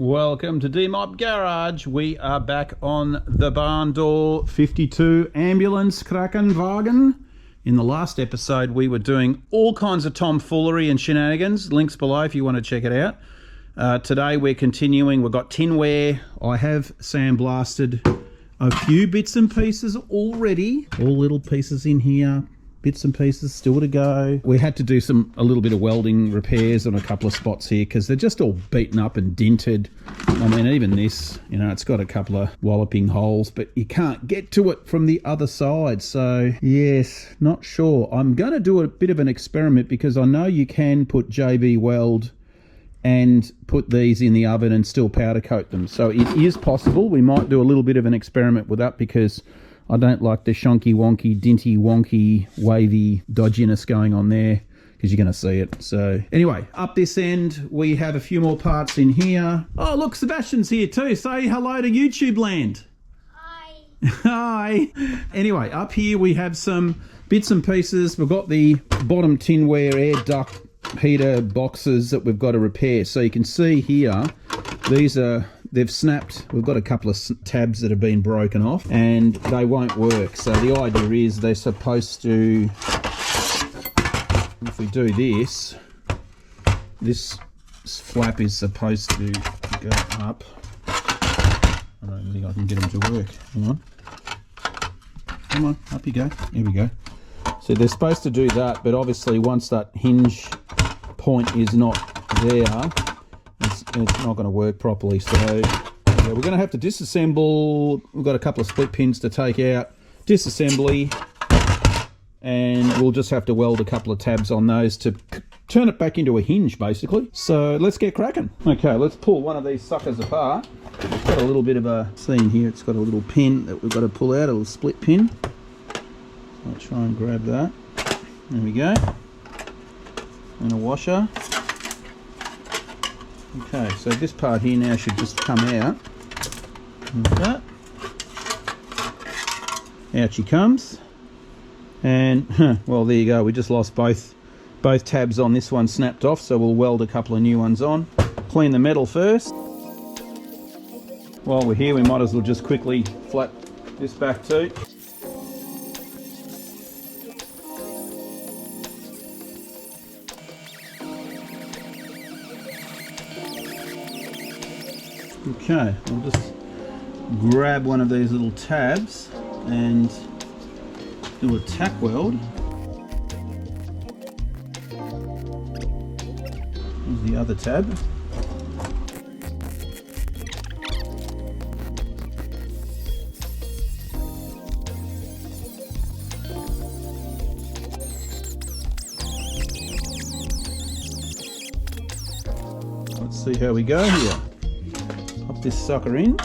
Welcome to D-Mop Garage. We are back on the barn door 52 ambulance Krankenwagen. In the last episode we were doing all kinds of tomfoolery and shenanigans. Links below if you want to check it out. Today we're continuing. We've got tinware. I have sandblasted a few bits and pieces already. All little pieces in here. Bits and pieces still to go. We had to do a little bit of welding repairs on a couple of spots here because they're just all beaten up and dinted. I mean, even this, you know, it's got a couple of walloping holes, but you can't get to it from the other side. So yes, not sure. I'm going to do a bit of an experiment because I know you can put JB weld and put these in the oven and still powder coat them. So it is possible. We might do a little bit of an experiment with that because I don't like the shonky wonky, dinty wonky, wavy dodginess going on there because you're going to see it. So anyway, up this end, we have a few more parts in here. Oh, look, Sebastian's here too. Say hello to YouTube land. Hi. Hi. Anyway, up here we have some bits and pieces. We've got the bottom tinware air duct heater boxes that we've got to repair. So you can see here, they've snapped. We've got a couple of tabs that have been broken off and they won't work. So the idea is they're supposed to, if we do this, this flap is supposed to go up. I don't think I can get them to work. Hang on. Come on, up you go. Here we go. So they're supposed to do that, but obviously once that hinge point is not there, it's not going to work properly. So yeah, we're going to have to disassemble. We've got a couple of split pins to take out, disassembly, and we'll just have to weld a couple of tabs on those to turn it back into a hinge basically. So let's get cracking. Okay, let's pull one of these suckers apart. It's got a little bit of a seam here. It's got a little pin that we've got to pull out, a little split pin. I'll try and grab that. There we go. And a washer. Okay, so this part here now should just come out. Like that. Out she comes. And, well, there you go. We just lost both tabs on this one snapped off, so we'll weld a couple of new ones on. Clean the metal first. While we're here, we might as well just quickly flat this back too. Okay, I'll just grab one of these little tabs and do a tack weld. Here's the other tab. Let's see how we go here. Pop this sucker in.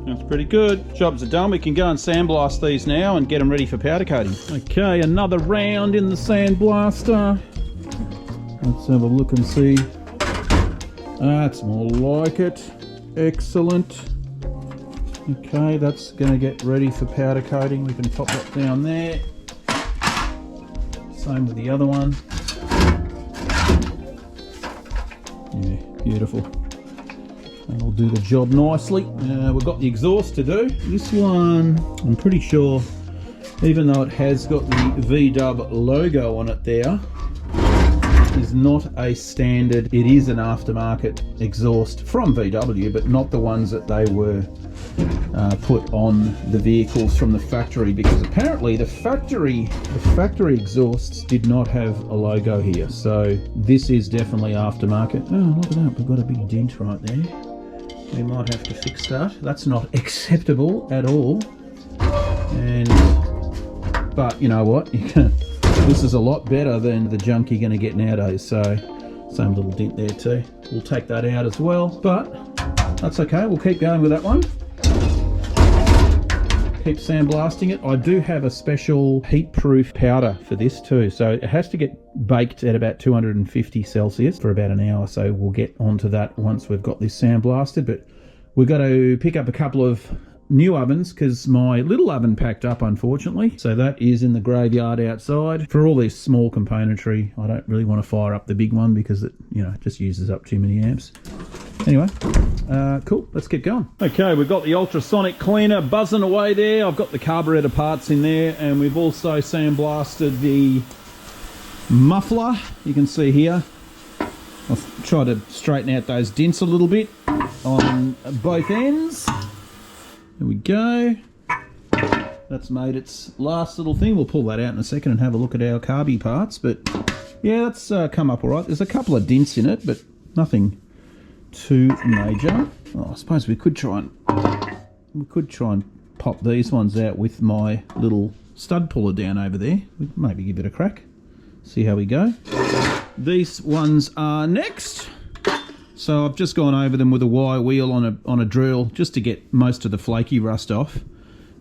That's pretty good. Jobs are done. We can go and sandblast these now and get them ready for powder coating. Okay, another round in the sandblaster. Let's have a look and see. That's more like it. Excellent. Okay, that's going to get ready for powder coating. We can pop that down there. Same with the other one. Yeah, beautiful. That'll do the job nicely. We've got the exhaust to do. This one, I'm pretty sure, even though it has got the V-dub logo on it there, is not a standard. It is an aftermarket exhaust from VW, but not the ones that they were put on the vehicles from the factory, because apparently the factory exhausts did not have a logo here. So this is definitely aftermarket. Oh, look at that, we've got a big dent right there. We might have to fix that. That's not acceptable at all. But you know what? This is a lot better than the junk you're going to get nowadays. So same little dent there too. We'll take that out as well, but that's okay. We'll keep going with that one. Keep sandblasting it. I do have a special heat-proof powder for this too. So it has to get baked at about 250 Celsius for about an hour. So we'll get onto that once we've got this sandblasted. But we've got to pick up a couple of new ovens because my little oven packed up, unfortunately. So that is in the graveyard outside. For all this small componentry, I don't really want to fire up the big one because it, you know, just uses up too many amps. Anyway, cool, let's get going. Okay, we've got the ultrasonic cleaner buzzing away there. I've got the carburetor parts in there, and we've also sandblasted the muffler. You can see here, I've tried to straighten out those dents a little bit on both ends. There we go. That's made its last little thing. We'll pull that out in a second and have a look at our Carbie parts. But yeah, that's come up all right. There's a couple of dents in it, but nothing too major. Oh, I suppose we could try and pop these ones out with my little stud puller down over there. We'd maybe give it a crack. See how we go. These ones are next. So I've just gone over them with a wire wheel on a drill just to get most of the flaky rust off,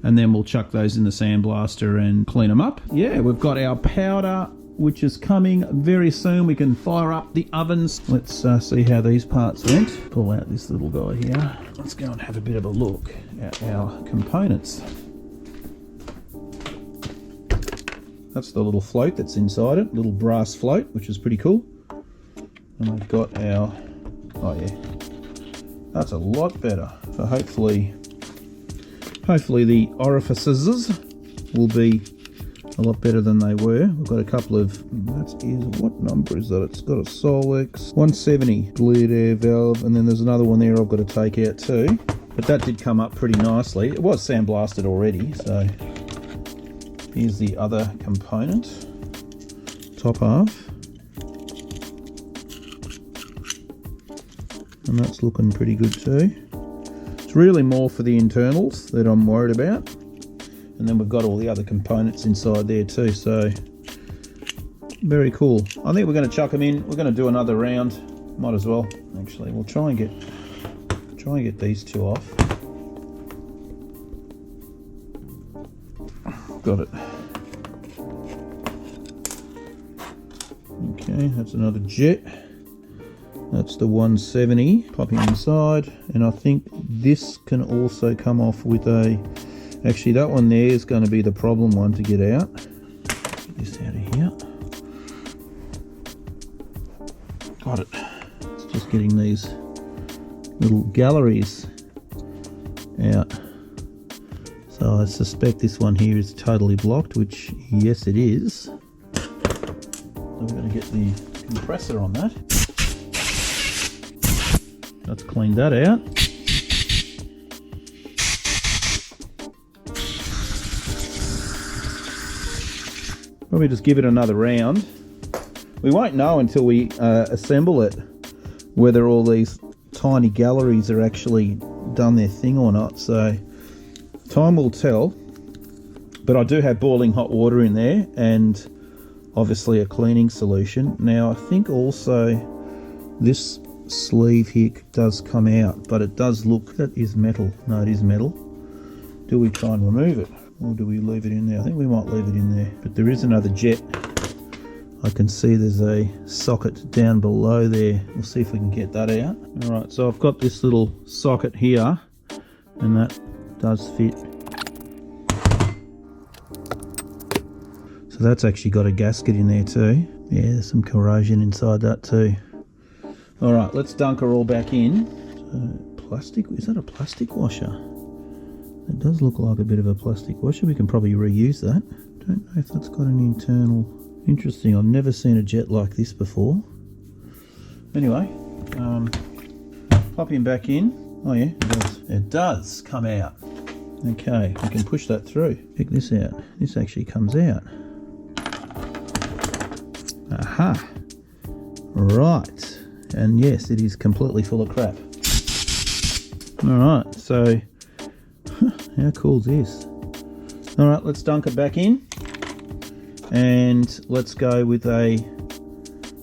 and then we'll chuck those in the sandblaster and clean them up. Yeah, we've got our powder, which is coming very soon. We can fire up the ovens. Let's see how these parts went. Pull out this little guy here. Let's go and have a bit of a look at our components. That's the little float that's inside it, little brass float, which is pretty cool. And we've got our, oh yeah, that's a lot better. So hopefully the orifices will be a lot better than they were. We've got a couple of, what number is that? It's got a Solex 170 bleed air valve, and then there's another one there I've got to take out too. But that did come up pretty nicely. It was sandblasted already, so here's the other component, top half. And that's looking pretty good too. It's really more for the internals that I'm worried about. And then we've got all the other components inside there too, so very cool. I think we're going to chuck them in. We're going to do another round. Might as well, actually. We'll try and get these two off. Got it. Okay, that's another jet. That's the 170 popping inside, and I think this can also come off with a, actually that one there is going to be the problem one to get out. Get this out of here. Got it. It's just getting these little galleries out. So I suspect this one here is totally blocked, which yes it is. So we're going to get the compressor on that. Let's clean that out. Probably just give it another round. We won't know until we assemble it whether all these tiny galleries are actually done their thing or not. So time will tell. But I do have boiling hot water in there and obviously a cleaning solution. Now I think also this sleeve here does come out, but it does look, that is metal. No, it is metal. Do we try and remove it, or do we leave it in there? I think we might leave it in there, but there is another jet. I can see there's a socket down below there. We'll see if we can get that out. All right, so I've got this little socket here, and that does fit. So that's actually got a gasket in there too. Yeah, there's some corrosion inside that too. All right, let's dunk her all back in. Plastic, is that a plastic washer? It does look like a bit of a plastic washer. We can probably reuse that. Don't know if that's got an internal. Interesting, I've never seen a jet like this before. Anyway, pop him back in. Oh yeah, it does. It does come out. Okay, we can push that through. Check this out. This actually comes out. Aha. Right. And yes, it is completely full of crap. Alright, so how cool is this? Alright, let's dunk it back in. And let's go with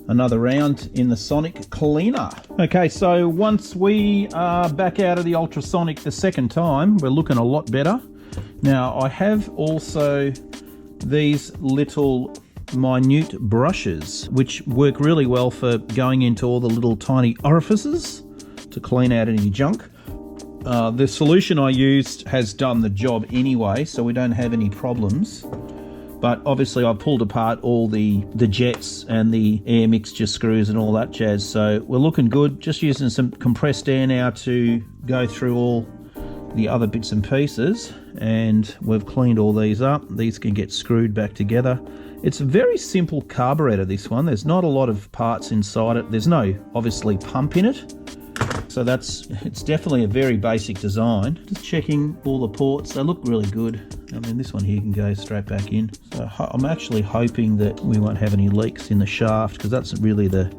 another round in the sonic cleaner. Okay, so once we are back out of the ultrasonic the second time, we're looking a lot better. Now, I have also these little minute brushes which work really well for going into all the little tiny orifices to clean out any junk. The solution I used has done the job anyway, so we don't have any problems. But obviously I pulled apart all the jets and the air mixture screws and all that jazz, so we're looking good. Just using some compressed air now to go through all the other bits and pieces, and we've cleaned all these up. These can get screwed back together. It's a very simple carburetor, this one. There's not a lot of parts inside it. There's no, obviously, pump in it. So it's definitely a very basic design. Just checking all the ports. They look really good. I mean, this one here can go straight back in. So I'm actually hoping that we won't have any leaks in the shaft, because that's really the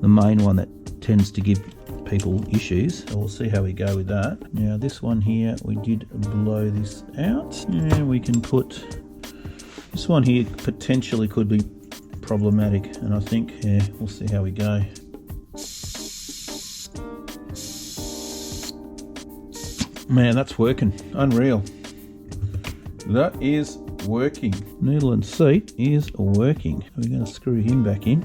main one that tends to give people issues. So we'll see how we go with that. Now this one here, we did blow this out, and we can put this one here. Potentially could be problematic, and I think, yeah, we'll see how we go. Man, that's working. Unreal. That is working. Needle and seat is working. We're going to screw him back in.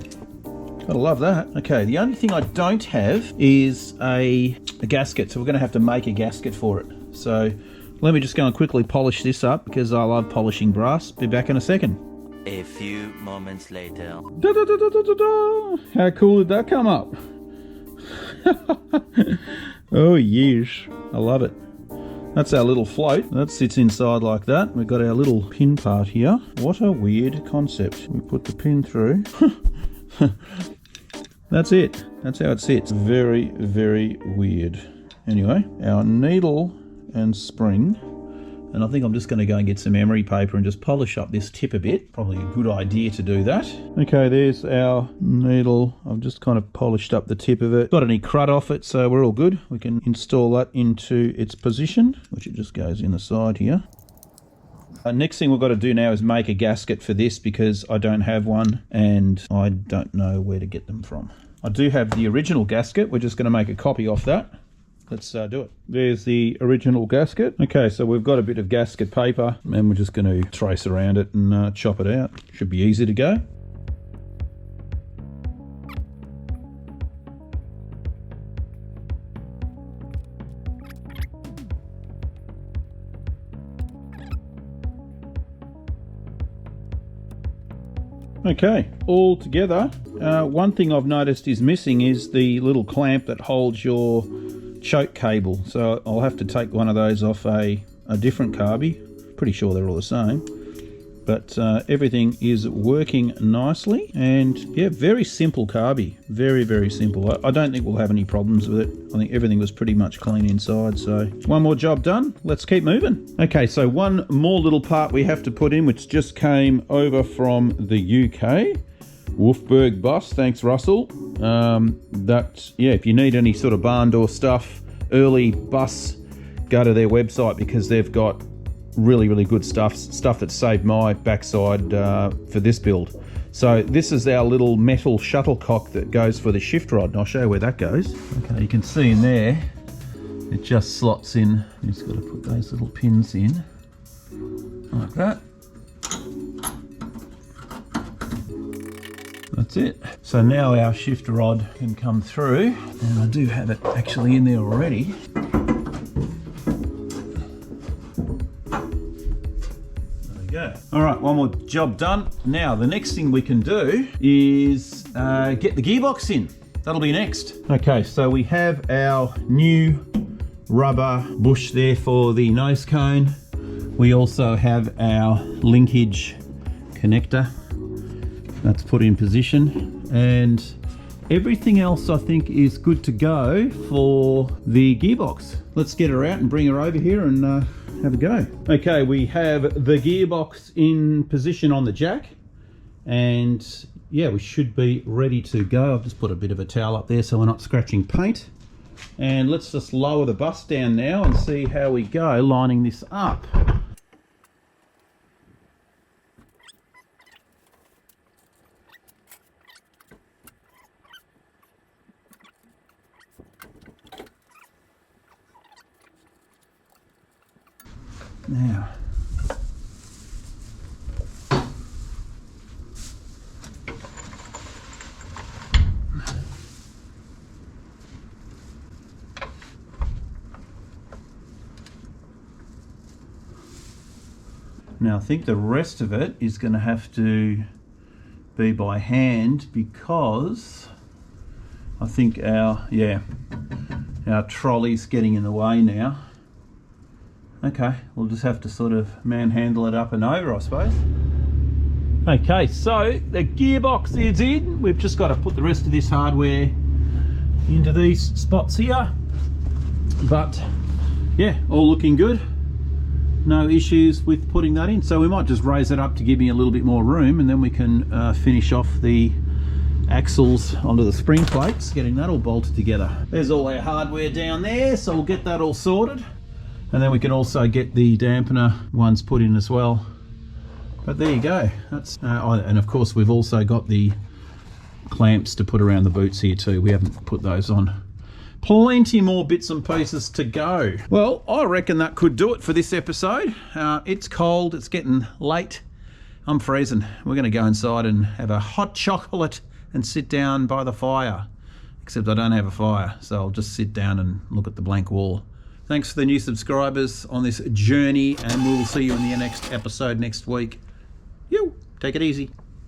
Gotta love that. Okay, the only thing I don't have is a gasket, so we're going to have to make a gasket for it. So let me just go and quickly polish this up, because I love polishing brass. Be back in a second. A few moments later. Da, da, da, da, da, da, da. How cool did that come up? Oh yes, I love it. That's our little float. That sits inside like that. We've got our little pin part here. What a weird concept. We put the pin through. That's it. That's how it sits. Very, very weird. Anyway, our needle and spring. And I think I'm just going to go and get some emery paper and just polish up this tip a bit. Probably a good idea to do that. Okay, there's our needle. I've just kind of polished up the tip of it. Got any crud off it, so we're all good. We can install that into its position, which it just goes in the side here. Next thing we've got to do now is make a gasket for this, because I don't have one and I don't know where to get them from. I do have the original gasket. We're just going to make a copy off that. Let's do it. There's the original gasket. Okay, so we've got a bit of gasket paper, and we're just going to trace around it and chop it out. Should be easy to go. Okay, all together. One thing I've noticed is missing is the little clamp that holds your choke cable, so I'll have to take one of those off a different Carbie. Pretty sure they're all the same, but everything is working nicely, and yeah, very simple Carbie. Very, very simple. I don't think we'll have any problems with it. I think everything was pretty much clean inside, so one more job done. Let's keep moving. Okay, so one more little part we have to put in, which just came over from the UK. Wolfberg bus, thanks Russell. Yeah, if you need any sort of barn door stuff, early bus, go to their website, because they've got really, really good stuff that saved my backside for this build. So this is our little metal shuttlecock that goes for the shift rod, and I'll show you where that goes. Okay, you can see in there, it just slots in. You just got to put those little pins in like that. That's it. So now our shift rod can come through, and I do have it actually in there already. There we go. All right, one more job done. Now the next thing we can do is get the gearbox in. That'll be next. Okay, so we have our new rubber bush there for the nose cone. We also have our linkage connector. That's put in position, and everything else I think is good to go for the gearbox. Let's get her out and bring her over here and have a go. Okay, we have the gearbox in position on the jack, and yeah, we should be ready to go. I've just put a bit of a towel up there so we're not scratching paint. And let's just lower the bus down now and see how we go lining this up. Now, Now I think the rest of it is going to have to be by hand, because I think our trolley's getting in the way now. Okay, we'll just have to sort of manhandle it up and over, I suppose. Okay, so the gearbox is in. We've just got to put the rest of this hardware into these spots here. But yeah, all looking good. No issues with putting that in. So we might just raise it up to give me a little bit more room, and then we can finish off the axles onto the spring plates, getting that all bolted together. There's all our hardware down there, so we'll get that all sorted. And then we can also get the dampener ones put in as well. But there you go. That's and of course we've also got the clamps to put around the boots here too. We haven't put those on. Plenty more bits and pieces to go. Well, I reckon that could do it for this episode. It's cold, it's getting late. I'm freezing. We're going to go inside and have a hot chocolate and sit down by the fire. Except I don't have a fire, so I'll just sit down and look at the blank wall. Thanks for the new subscribers on this journey, and we'll see you in the next episode next week. Take it easy.